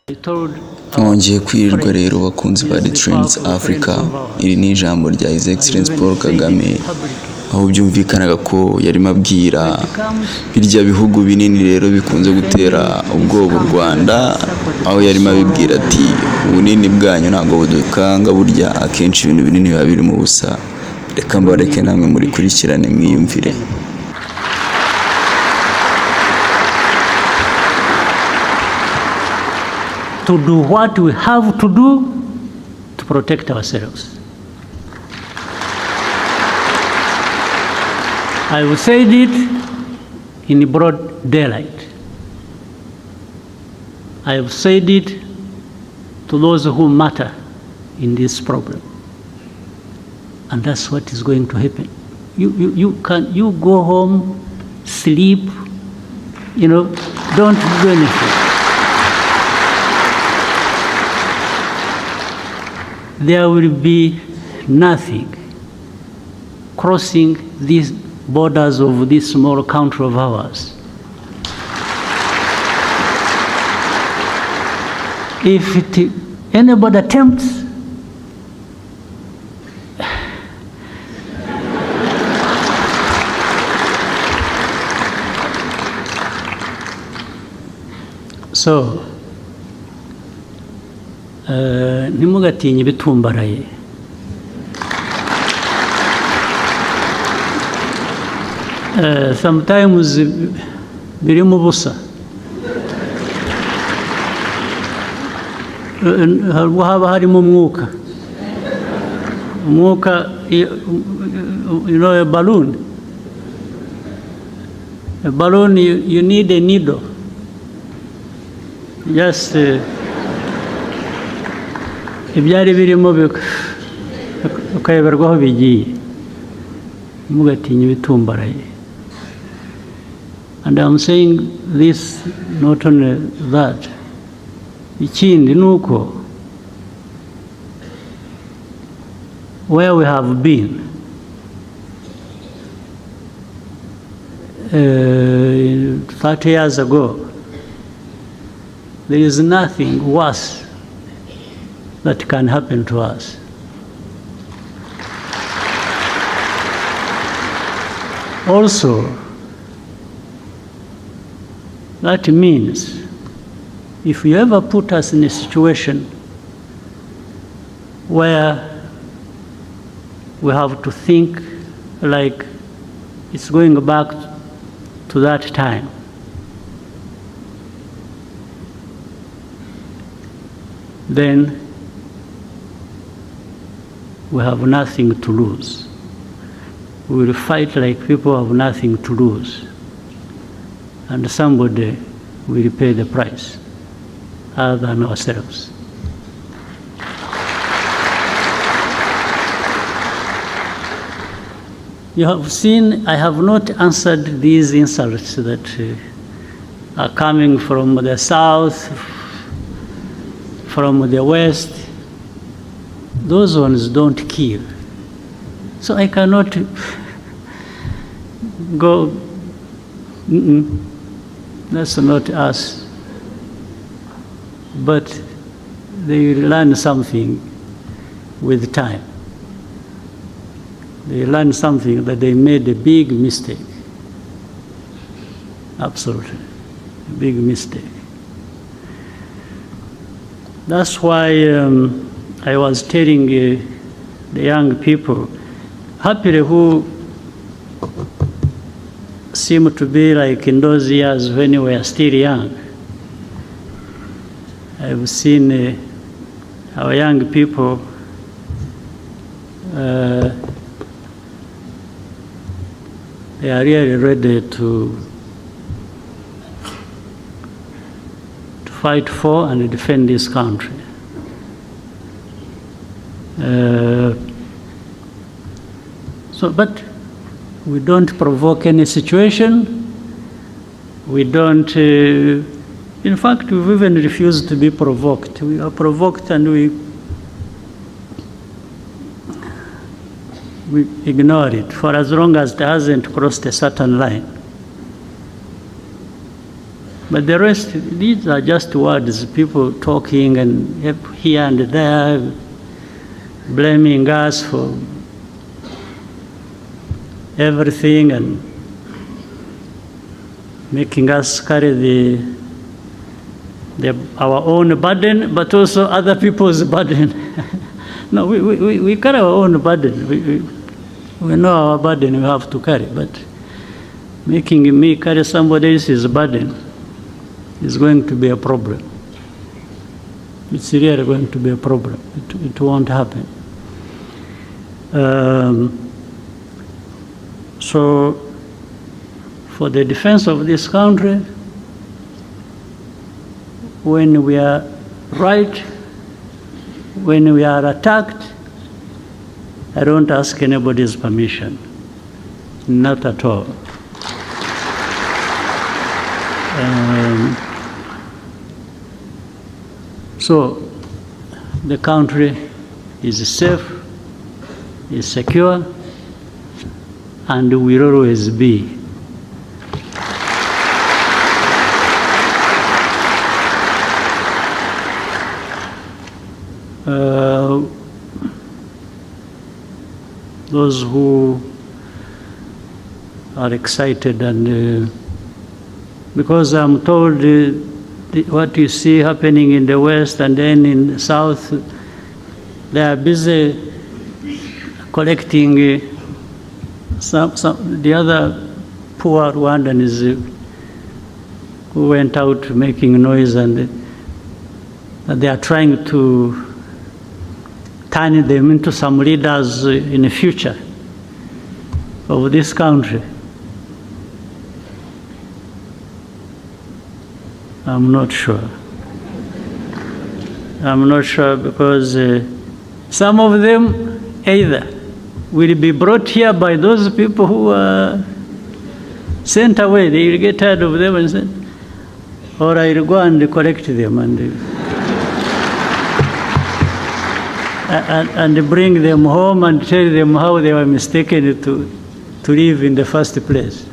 Twongeye kwirirwa rero bakunzi ba The Trends Africa. Iri ni ijambo rya His Excellency Paul Kagame, aho byumvikanaga ko yarimo abwira birya bihugu binini rero bikunze gutera ubwoba u Rwanda, aho yarimo abibwira ati ubunini bwanyu ntabwo budukanga, burya akenshi ibintu binini biba biri mu busa. Reka mbareke namwe muri kurikirane mwiyumvire. To do what we have to do to protect ourselves. I will say it in broad daylight. I have said it to those who matter in this problem. And that's what is going to happen. You go home, sleep, don't do anything. There will be nothing crossing these borders of this small country of ours. If anybody attempts, so ntimugatinye ibitumbaraye. Sometimes biri mu busa, haba harimo umwuka, a balloon. A balloon, you need a needle. Just ibyari birimo ukayoberwa aho bigiye. Mugatinye ibitumbaraye. And I'm saying this not only that. Ikindi nuko where we have been 30 years ago, there is nothing worse that can happen to us. Also, that means if you ever put us in a situation where we have to think like it's going back to that time, then we have nothing to lose. We will fight like people have nothing to lose. And somebody will pay the price other than ourselves. You have seen, I have not answered these insults that are coming from the south, from the west. Those ones don't kill. So I cannot go, that's not us. But they learn something with time. They learn something that they made a big mistake. Absolutely, a big mistake. That's why I was telling the young people, happily who seem to be like in those years when we were still young. I've seen our young people they are really ready to fight for and defend this country. But we don't provoke any situation. We don't, in fact, we've even refused to be provoked. We are provoked and we ignore it for as long as it hasn't crossed a certain line. But the rest, these are just words, people talking and here and there, blaming us for everything and making us carry our own burden, but also other people's burden. No, we carry our own burden. We know our burden we have to carry, but making me carry somebody else's burden is going to be a problem. It's really going to be a problem. It won't happen. So, for the defense of this country, when we are right, when we are attacked, I don't ask anybody's permission. Not at all. So the country is safe, is secure, and will always be. Those who are excited and because I'm told what you see happening in the West and then in the South, they are busy collecting the other poor Rwandans who went out making noise, and they are trying to turn them into some leaders in the future of this country. I'm not sure. I'm not sure because some of them either will be brought here by those people who are sent away. They will get tired of them and send, or I will go and collect them and bring them home and tell them how they were mistaken to live in the first place.